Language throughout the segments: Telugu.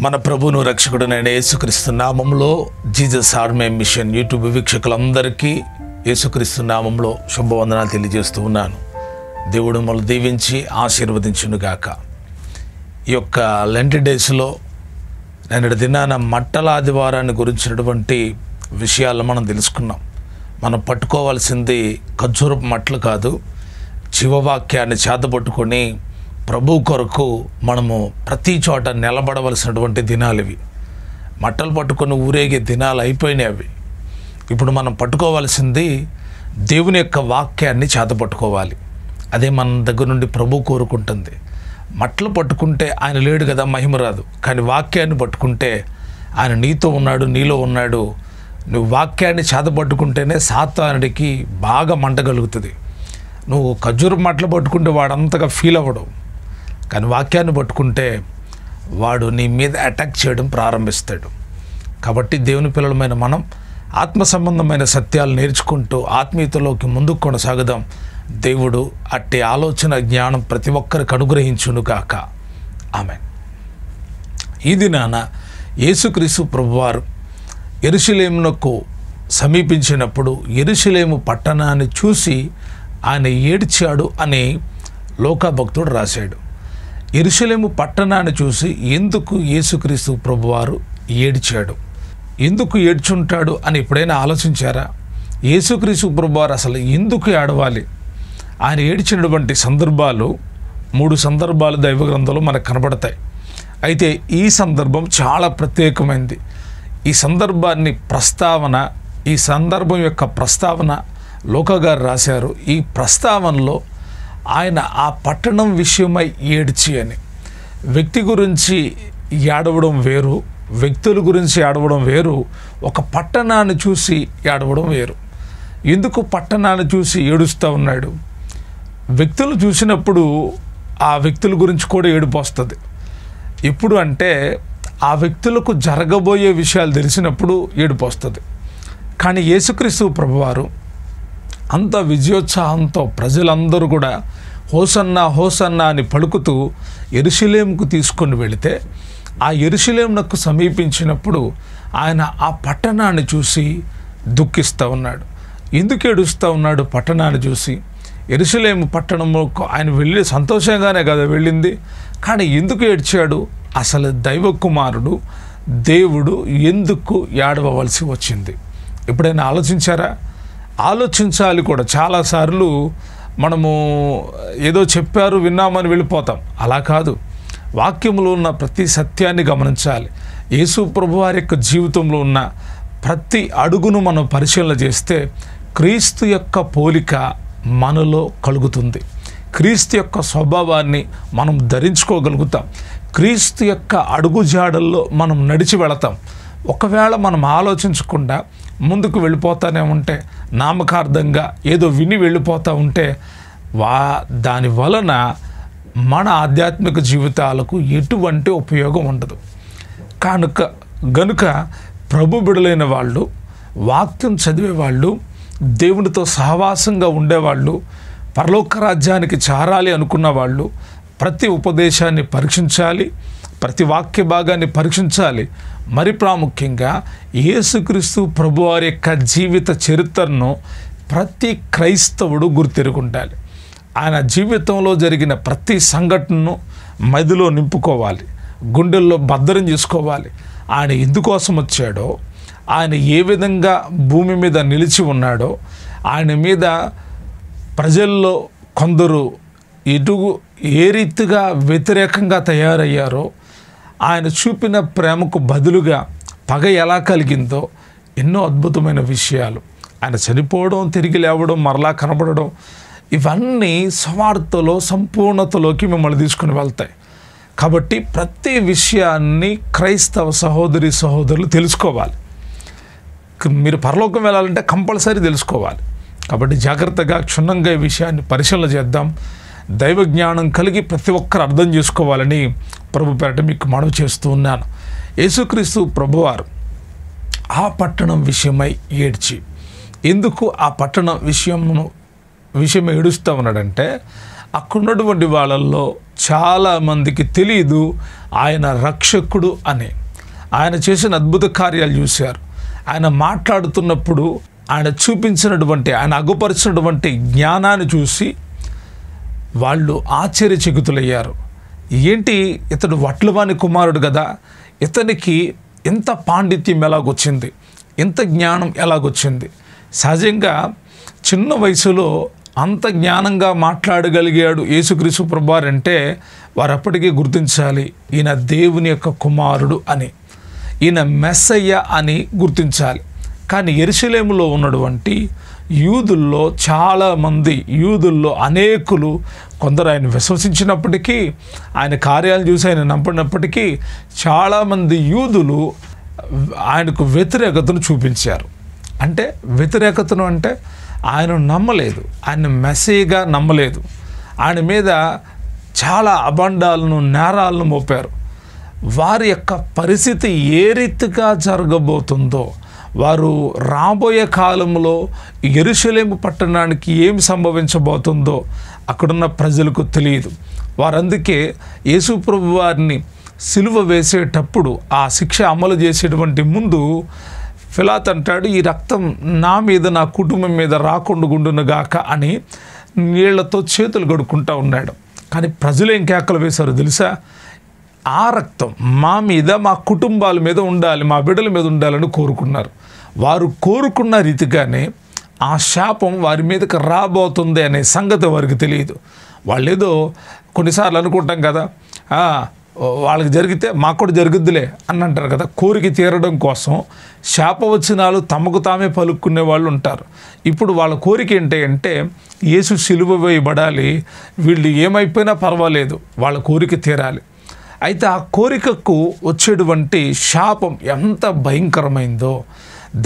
మన ప్రభువును రక్షకుడైన యేసుక్రీస్తు నామములో జీసస్ ఆర్మీ మిషన్ యూట్యూబ్ వీక్షకులందరికీ యేసుక్రీస్తు నామములో శుభవందనాలు తెలియజేస్తూ ఉన్నాను. దేవుడు మనల్ని దీవించి ఆశీర్వదించునుగాక. ఈ యొక్క లెంట్ డేస్లో నిన్నటి దినాన మట్టల ఆదివారాన్ని గురించినటువంటి విషయాలు మనం తెలుసుకున్నాం. మనం పట్టుకోవాల్సింది ఖర్జూరపు మట్టలు కాదు, జీవవాక్యాన్ని చేతపట్టుకొని ప్రభు కొరకు మనము ప్రతి చోట నిలబడవలసినటువంటి దినాలు ఇవి. మట్టలు పట్టుకొని ఊరేగే దినాలు అయిపోయినాయి అవి. ఇప్పుడు మనం పట్టుకోవాల్సింది దేవుని యొక్క వాక్యాన్ని చేతపట్టుకోవాలి. అదే మన దగ్గర నుండి ప్రభు కోరుకుంటుంది. మట్టలు పట్టుకుంటే ఆయన లేడు కదా, మహిమ రాదు. కానీ వాక్యాన్ని పట్టుకుంటే ఆయన నీతో ఉన్నాడు, నీలో ఉన్నాడు. నువ్వు వాక్యాన్ని చేతపట్టుకుంటేనే సాతానుడికి బాగా మంటగలుగుతుంది. నువ్వు ఖర్జూరపు మట్టలు పట్టుకుంటే వాడంతగా ఫీల్ అవ్వడు. కానీ వాక్యాన్ని పట్టుకుంటే వాడు నీ మీద అటాక్ చేయడం ప్రారంభిస్తాడు. కాబట్టి దేవుని పిల్లలమైన మనం ఆత్మ సంబంధమైన సత్యాలు నేర్చుకుంటూ ఆత్మీయతలోకి ముందుకు కొనసాగుదాం. దేవుడు అట్టి ఆలోచన జ్ఞానం ప్రతి ఒక్కరికి అనుగ్రహించునుగాక. ఆమేన్. ఈ దినాన యేసుక్రీస్తు ప్రభువారు యెరూషలేమునకు సమీపించినప్పుడు యెరూషలేము పట్టణాన్ని చూసి ఆయన ఏడ్చాడు అని లూకా భక్తుడు రాశాడు. యెరూషలేము పట్టణాన్ని చూసి ఎందుకు యేసుక్రీస్తు ప్రభువారు ఏడ్చాడు, ఎందుకు ఏడ్చుంటాడు అని ఎప్పుడైనా ఆలోచించారా? యేసుక్రీస్తు ప్రభువారు అసలు ఎందుకు ఏడవాలి? ఆయన ఏడ్చినటువంటి సందర్భాలు 3 సందర్భాలు దైవ గ్రంథంలో మనకు కనబడతాయి. అయితే ఈ సందర్భం చాలా ప్రత్యేకమైనది. ఈ సందర్భం యొక్క ప్రస్తావన లూకా గారు రాశారు. ఈ ప్రస్తావనలో ఆయన ఆ పట్టణం విషయమై ఏడ్చి అని. వ్యక్తి గురించి ఏడవడం వేరు, వ్యక్తుల గురించి ఏడవడం వేరు, ఒక పట్టణాన్ని చూసి ఏడవడం వేరు. ఎందుకు పట్టణాన్ని చూసి ఏడుస్తూ ఉన్నాడు? వ్యక్తులు చూసినప్పుడు ఆ వ్యక్తుల గురించి కూడా ఏడుపు వస్తుంది. ఎప్పుడు అంటే ఆ వ్యక్తులకు జరగబోయే విషయాలు తెలిసినప్పుడు ఏడుపు వస్తుంది. కానీ యేసుక్రీస్తు ప్రభువారు అంత విజయోత్సాహంతో ప్రజలందరూ కూడా హోసన్నా హోసన్నా అని పలుకుతూ యెరూషలేముకు తీసుకొని వెళితే ఆ యెరూషలేమునకు సమీపించినప్పుడు ఆయన ఆ పట్టణాన్ని చూసి దుఃఖిస్తూ ఉన్నాడు. ఎందుకు ఏడుస్తూ ఉన్నాడు? పట్టణాన్ని చూసి యెరూషలేము పట్టణంకు ఆయన వెళ్ళి సంతోషంగానే కదా వెళ్ళింది. కానీ ఎందుకు ఏడ్చాడు? అసలు దైవ కుమారుడు దేవుడు ఎందుకు ఏడవలసి వచ్చింది? ఎప్పుడైనా ఆలోచించారా? ఆలోచించాలి కూడా. చాలాసార్లు మనము ఏదో చెప్పారు విన్నామని వెళ్ళిపోతాం. అలా కాదు. వాక్యంలో ఉన్న ప్రతి సత్యాన్ని గమనించాలి. యేసు ప్రభువారి యొక్క జీవితంలో ఉన్న ప్రతి అడుగును మనం పరిశీలన చేస్తే క్రీస్తు యొక్క పోలిక మనలో కలుగుతుంది. క్రీస్తు యొక్క స్వభావాన్ని మనం ధరించుకోగలుగుతాం. క్రీస్తు యొక్క అడుగుజాడల్లో మనం నడిచి వెళతాం. ఒకవేళ మనం ఆలోచించకుండా ముందుకు వెళ్ళిపోతానే ఉంటే, నామకార్థంగా ఏదో విని వెళ్ళిపోతూ ఉంటే దాని వలన మన ఆధ్యాత్మిక జీవితాలకు ఎటువంటి ఉపయోగం ఉండదు. గనుక ప్రభు బిడలైన వాళ్ళు, వాక్యం చదివేవాళ్ళు, దేవునితో సహవాసంగా ఉండేవాళ్ళు, పరలోక రాజ్యానికి చేరాలి అనుకున్న వాళ్ళు ప్రతి ఉపదేశాన్ని పరీక్షించాలి, ప్రతి వాక్య భాగాన్ని పరీక్షించాలి. మరి ప్రాముఖ్యంగా యేసుక్రీస్తు ప్రభువారి యొక్క జీవిత చరిత్రను ప్రతి క్రైస్తవుడు గుర్తెరుగుండాలి. ఆయన జీవితంలో జరిగిన ప్రతి సంఘటనను మదిలో నింపుకోవాలి, గుండెల్లో భద్రం చేసుకోవాలి. ఆయన ఎందుకోసం వచ్చాడో, ఆయన ఏ విధంగా భూమి మీద నిలిచి ఉన్నాడో, ఆయన మీద ప్రజల్లో కొందరు ఏ రీతిగా వ్యతిరేకంగా తయారయ్యారో, ఆయన చూపిన ప్రేమకు బదులుగా పగ ఎలా కలిగిందో ఎన్నో అద్భుతమైన విషయాలు. ఆయన చనిపోవడం, తిరిగి లేవడం, మరలా కనబడడం, ఇవన్నీ స్వార్థలో సంపూర్ణతలోకి మిమ్మల్ని తీసుకుని వెళ్తాయి. కాబట్టి ప్రతి విషయాన్ని క్రైస్తవ సహోదరులు తెలుసుకోవాలి. మీరు పరలోకం వెళ్ళాలంటే కంపల్సరీ తెలుసుకోవాలి. కాబట్టి జాగ్రత్తగా క్షుణ్ణంగా ఈ విషయాన్ని పరిశీలన చేద్దాం. దైవ జ్ఞానం కలిగి ప్రతి ఒక్కరు అర్థం చేసుకోవాలని ప్రభు పేరట మీకు మనవి చేస్తూ ఉన్నాను. యేసుక్రీస్తు ప్రభువారు ఆ పట్టణం విషయమై ఏడ్చి, ఎందుకు ఆ పట్టణం విషయమై ఏడుస్తూ ఉన్నాడంటే అక్కడున్నటువంటి వాళ్ళల్లో చాలామందికి తెలియదు ఆయన రక్షకుడు అని. ఆయన చేసిన అద్భుత కార్యాలు చూశారు. ఆయన మాట్లాడుతున్నప్పుడు ఆయన చూపించినటువంటి, ఆయన అగుపరిచినటువంటి జ్ఞానాన్ని చూసి వాళ్ళు ఆశ్చర్యచకితులయ్యారు. ఏంటి, ఇతడు వడ్లవాని కుమారుడు కదా, ఇతనికి ఎంత పాండిత్యం ఎలాగొచ్చింది, ఎంత జ్ఞానం ఎలాగొచ్చింది? సహజంగా చిన్న వయసులో అంత జ్ఞానంగా మాట్లాడగలిగాడు యేసుక్రీస్తు ప్రభువారు అంటే వారు అప్పటికీ గుర్తించాలి, ఈయన దేవుని యొక్క కుమారుడు అని, ఈయన మెస్సయ్య అని గుర్తించాలి. కానీ యెరూషలేములో ఉన్నటువంటి యూదుల్లో చాలామంది, యూదుల్లో అనేకులు, కొందరు ఆయన విశ్వసించినప్పటికీ, ఆయన కార్యాలు చూసి ఆయన నమ్మినప్పటికీ చాలామంది యూదులు ఆయనకు వ్యతిరేకతను చూపించారు. అంటే వ్యతిరేకతను అంటే ఆయన నమ్మలేదు, ఆయన మెస్సీగా నమ్మలేదు. ఆయన మీద చాలా అబండాలను, నేరాలను మోపారు. వారి యొక్క పరిస్థితి ఏ రీతిగా జరగబోతుందో, వారు రాబోయే కాలంలో యెరూషలేము పట్టణానికి ఏమి సంభవించబోతుందో అక్కడున్న ప్రజలకు తెలియదు. వారందుకే యేసు ప్రభు వారిని సిలువ వేసేటప్పుడు, ఆ శిక్ష అమలు చేసేటువంటి ముందు పిలాతు అంటాడు, ఈ రక్తం నా మీద, నా కుటుంబం మీద రాకుండా గుండునుగాక అని నీళ్లతో చేతులు కడుక్కుంటూ ఉన్నాడు. కానీ ప్రజలు ఏం కేకలు వేశారు తెలుసా? ఆ రక్తం మా మీద, మా కుటుంబాల మీద ఉండాలి, మా బిడ్డల మీద ఉండాలని కోరుకున్నారు. వారు కోరుకున్న రీతిగానే ఆ శాపం వారి మీదకి రాబోతుంది అనే సంగతి వారికి తెలియదు. వాళ్ళు కొన్నిసార్లు అనుకుంటాం కదా, వాళ్ళకి జరిగితే మాకు కూడా జరుగుద్దిలే అని అంటారు కదా. కోరిక తీరడం కోసం శాపవచనాలు తమకు తామే పలుక్కునే వాళ్ళు ఉంటారు. ఇప్పుడు వాళ్ళ కోరిక ఏంటి అంటే యేసు సిలువ వేయబడాలి, వీళ్ళు ఏమైపోయినా పర్వాలేదు, వాళ్ళ కోరిక తీరాలి. అయితే ఆ కోరికకు వచ్చేటువంటి శాపం ఎంత భయంకరమైందో,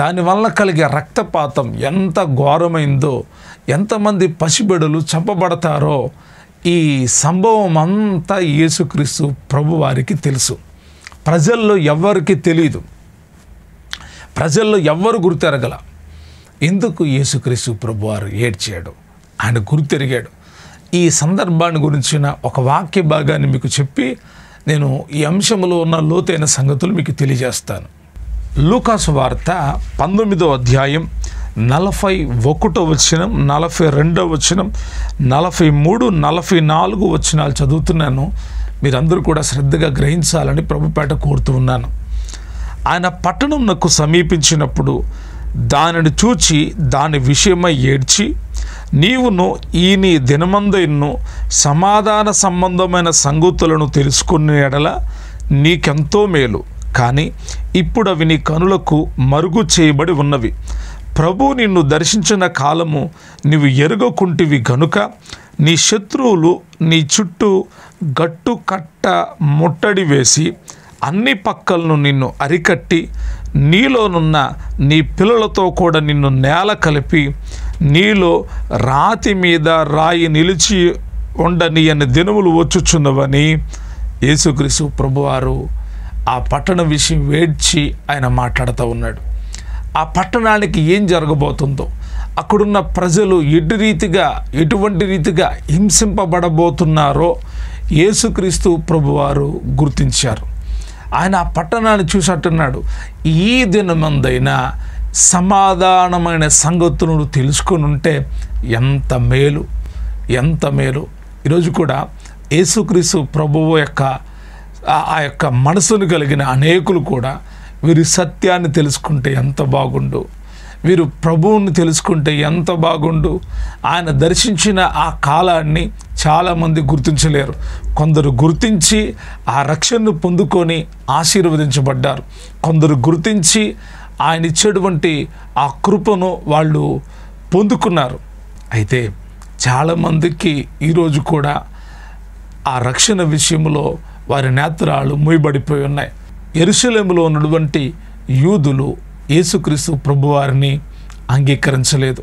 దానివల్ల కలిగే రక్తపాతం ఎంత ఘోరమైందో, ఎంతమంది పసిబిడలు చంపబడతారో, ఈ సంభవం అంతా యేసుక్రీస్తు ప్రభువారికి తెలుసు. ప్రజల్లో ఎవ్వరికి తెలియదు, ప్రజల్లో ఎవ్వరు గుర్తెరగల. ఎందుకు యేసుక్రీస్తు ప్రభువారు ఏడ్చాడు? ఆయన గుర్తెరిగాడు. ఈ సందర్భాన్ని గురించిన ఒక వాక్య భాగాన్ని మీకు చెప్పి నేను ఈ అంశంలో ఉన్న లోతైన సంగతులు మీకు తెలియజేస్తాను. లూకాసు వార్త 19వ అధ్యాయం 41వ వచనం, 42వ వచనం, 43, 44 వచనాలు చదువుతున్నాను. మీరందరూ కూడా శ్రద్ధగా గ్రహించాలని ప్రభుపేట కోరుతూ ఉన్నాను. ఆయన పట్టణంనకు సమీపించినప్పుడు దానిని చూచి దాని విషయమై ఏడ్చి, నీవును ఈ నీ దినమందైను సమాధాన సంబంధమైన సంగతులను తెలుసుకునే ఎడల నీకెంతో మేలు, కానీ ఇప్పుడు అవి నీ కనులకు మరుగు చేయబడి ఉన్నవి. ప్రభు నిన్ను దర్శించిన కాలము నీవు ఎరుగకుంటివి గనుక నీ శత్రువులు నీ చుట్టూ గట్టు కట్ట ముట్టడి వేసి అన్ని పక్కలను నిన్ను అరికట్టి నీలోనున్న నీ పిల్లలతో కూడా నిన్ను నేల కలిపి నీలో రాతి మీద రాయి నిలిచి ఉండని అనే దినములు వచ్చుచున్నవని యేసుక్రీస్తు ప్రభువారు ఆ పట్టణ విషయం వేడ్చి ఆయన మాట్లాడుతూ ఉన్నాడు. ఆ పట్టణానికి ఏం జరగబోతుందో, అక్కడున్న ప్రజలు ఎటువంటి రీతిగా హింసింపబడబోతున్నారో యేసుక్రీస్తు ప్రభువారు గుర్తించారు. ఆయన ఆ పట్టణాన్ని చూసట్టున్నాడు, ఈ దినమందైనా సమాధానమైన సంగతులను తెలుసుకొని ఉంటే ఎంత మేలు, ఎంత మేలు. ఈరోజు కూడా యేసుక్రీస్తు ప్రభువు యొక్క ఆ యొక్క మనసును కలిగిన అనేకులు కూడా వీరి సత్యాన్ని తెలుసుకుంటే ఎంత బాగుండు, వీరు ప్రభువుని తెలుసుకుంటే ఎంత బాగుండు. ఆయన దర్శించిన ఆ కాలాన్ని చాలామంది గుర్తించలేరు. కొందరు గుర్తించి ఆ రక్షణను పొందుకొని ఆశీర్వదించబడ్డారు. కొందరు గుర్తించి ఆయన ఇచ్చేటువంటి ఆ కృపను వాళ్ళు పొందుకున్నారు. అయితే చాలామందికి ఈరోజు కూడా ఆ రక్షణ విషయంలో వారి నేత్రాలు మూయబడిపోయి ఉన్నాయి. యెరూషలేములో ఉన్నటువంటి యూదులు యేసుక్రీస్తు ప్రభువారిని అంగీకరించలేదు.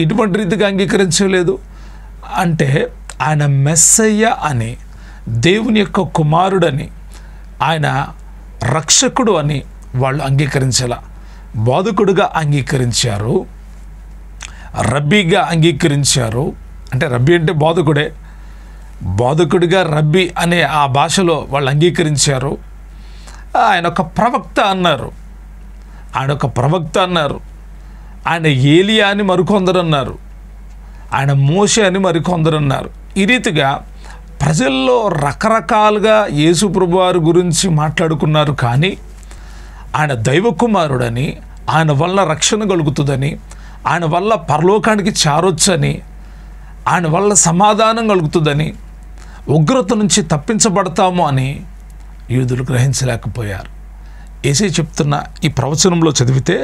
ఇటువంటి రీతిగా అంగీకరించలేదు అంటే ఆయన మెస్సయ్య అని, దేవుని యొక్క కుమారుడని, ఆయన రక్షకుడు అని వాళ్ళు అంగీకరించాల. బోధకుడుగా అంగీకరించారు, రబ్బీగా అంగీకరించారు. అంటే రబ్బీ అంటే బోధకుడే. బోధకుడిగా రబ్బీ అనే ఆ భాషలో వాళ్ళు అంగీకరించారు. ఆయన ఒక ప్రవక్త అన్నారు. ఆయన ఏలియా అని మరికొందరు అన్నారు. ఆయన మోషే అని మరికొందరు అన్నారు. ఈ రీతిగా ప్రజల్లో రకరకాలుగా యేసు ప్రభువారి గురించి మాట్లాడుకున్నారు. కానీ ఆయన దైవ కుమారుడని, ఆయన వల్ల రక్షణ కలుగుతుందని, ఆయన వల్ల పరలోకానికి చేరొచ్చని, ఆయన వల్ల సమాధానం కలుగుతుందని, ఉగ్రత నుంచి తప్పించబడతాము అని యూదులు గ్రహించలేకపోయారు. యేసయ్య చెప్తున్న ఈ ప్రవచనంలో చదివితే,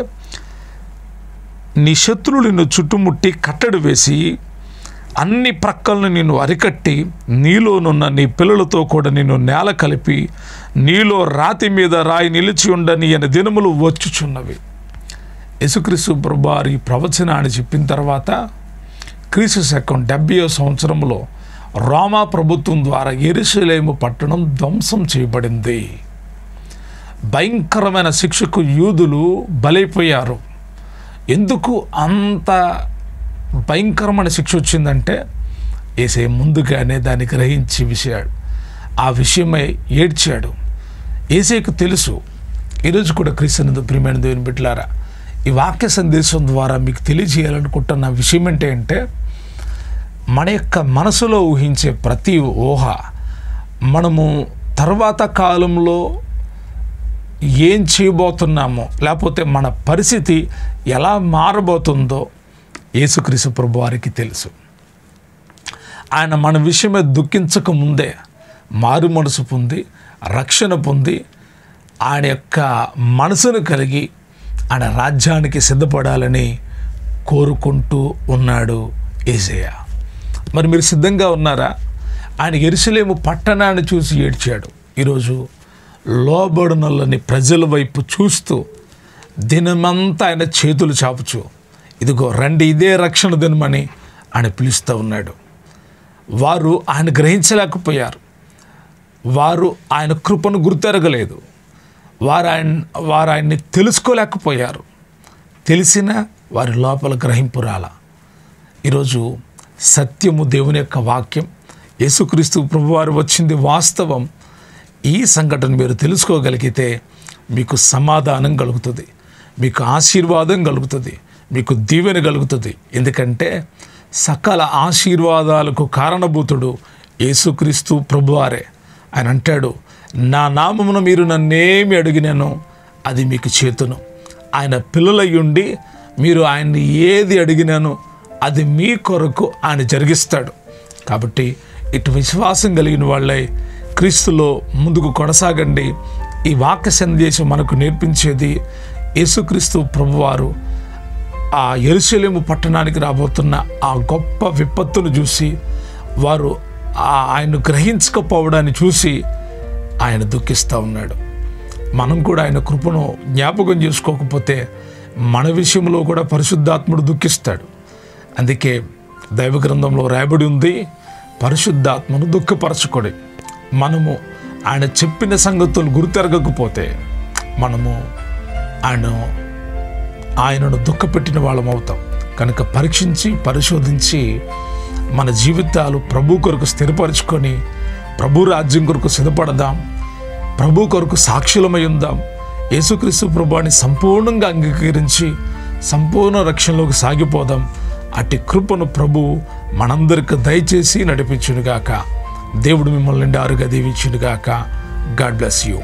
నీ శత్రువులు నిన్ను చుట్టుముట్టి కట్టడి వేసి అన్ని ప్రక్కలను నిన్ను అరికట్టి నీలోనున్న నీ పిల్లలతో కూడా నిన్ను నేల కలిపి నీలో రాతి మీద రాయి నిలిచి ఉండని అనే దినములు వచ్చుచున్నవి. యేసుక్రీస్తు ప్రభువారు ఈ ప్రవచనాన్ని చెప్పిన తర్వాత క్రీస్తు శకం 70వ సంవత్సరంలో రోమా ప్రభుత్వం ద్వారా యెరూషలేము పట్టణం ధ్వంసం చేయబడింది. భయంకరమైన శిక్షకు యూదులు బలైపోయారు. ఎందుకు అంత భయంకరమైన శిక్ష వచ్చిందంటే, యేసయ్య ముందుగానే దాన్ని గ్రహించి ఆ విషయమై ఏడ్చాడు. యేసయ్యకు తెలుసు. ఈరోజు కూడా క్రీస్తునందు ప్రియమైన దేవుని బిడ్డలారా, ఈ వాక్య సందేశం ద్వారా మీకు తెలియజేయాలనుకుంటున్న విషయం ఏంటంటే, మన యొక్క మనసులో ఊహించే ప్రతి ఊహ మనము తర్వాత కాలంలో ఏం చేయబోతున్నామో, లేకపోతే మన పరిస్థితి ఎలా మారబోతుందో యేసుక్రీస్తు ప్రభువారికి తెలుసు. ఆయన మన విషయమే దుఃఖించక ముందే మారు మనసు పొంది, రక్షణ పొంది, ఆయన యొక్క మనసును కలిగి ఆయన రాజ్యానికి సిద్ధపడాలని కోరుకుంటూ ఉన్నాడు యేసయ్య. మరి మీరు సిద్ధంగా ఉన్నారా? ఆయన యెరూషలేము పట్టణాన్ని చూసి ఏడ్చాడు. ఈరోజు లోబడునల్లని ప్రజల వైపు చూస్తూ దినమంతా ఆయన చేతులు చాపుచు, ఇదిగో రండి, ఇదే రక్షణ దినమని ఆయన పిలుస్తూ ఉన్నాడు. వారు ఆయన గ్రహించలేకపోయారు. వారు ఆయన కృపను గుర్తెరగలేదు. వారు ఆయన్ని తెలుసుకోలేకపోయారు. తెలిసినా వారి లోపల గ్రహింపు రాల. ఈరోజు సత్యము, దేవుని యొక్క వాక్యం, యేసుక్రీస్తు ప్రభువారు వచ్చింది వాస్తవం. ఈ సంఘటన మీరు తెలుసుకోగలిగితే మీకు సమాధానం కలుగుతుంది, మీకు ఆశీర్వాదం కలుగుతుంది, మీకు దీవెన కలుగుతుంది. ఎందుకంటే సకల ఆశీర్వాదాలకు కారణభూతుడు యేసుక్రీస్తు ప్రభువారే. ఆయన అంటాడు, నా నామమున మీరు నన్నేమి అడిగినానో అది మీకు చేతును. ఆయన పిల్లలయ్యుండి మీరు ఆయన్ని ఏది అడిగినానో అది మీ కొరకు ఆయన జరిగిస్తాడు. కాబట్టి ఇటు విశ్వాసం కలిగిన వాళ్ళై క్రీస్తులో ముందుకు కొనసాగండి. ఈ వాక్య సందేశం మనకు నేర్పించేది, యేసుక్రీస్తు ప్రభువారు ఆ యెరూషలేము పట్టణానికి రాబోతున్న ఆ గొప్ప విపత్తును చూసి, వారు ఆయన్ను గ్రహించకపోవడాన్ని చూసి ఆయన దుఃఖిస్తూ ఉన్నాడు. మనం కూడా ఆయన కృపను జ్ఞాపకం చేసుకోకపోతే మన విషయంలో కూడా పరిశుద్ధాత్ముడు దుఃఖిస్తాడు. అందుకే దైవ గ్రంథంలో రాయబడి ఉంది, పరిశుద్ధాత్మను దుఃఖపరచుకోడి. మనము ఆయన చెప్పిన సంగతులు గుర్తెరగకపోతే మనము ఆయనను దుఃఖపెట్టిన వాళ్ళం అవుతాం. కనుక పరీక్షించి పరిశోధించి మన జీవితాలు ప్రభు కొరకు స్థిరపరచుకొని ప్రభు రాజ్యం కొరకు సిద్ధపడదాం. ప్రభు కొరకు సాక్షులమై ఉందాం. యేసుక్రీస్తు ప్రభువుని సంపూర్ణంగా అంగీకరించి సంపూర్ణ రక్షణలోకి సాగిపోదాం. అట్టి కృపను ప్రభు మనందరికి దయచేసి నడిపించునుగాక. దేవుడు మిమ్మల్ని నిండారుగా దీవించునుగాక. God bless you.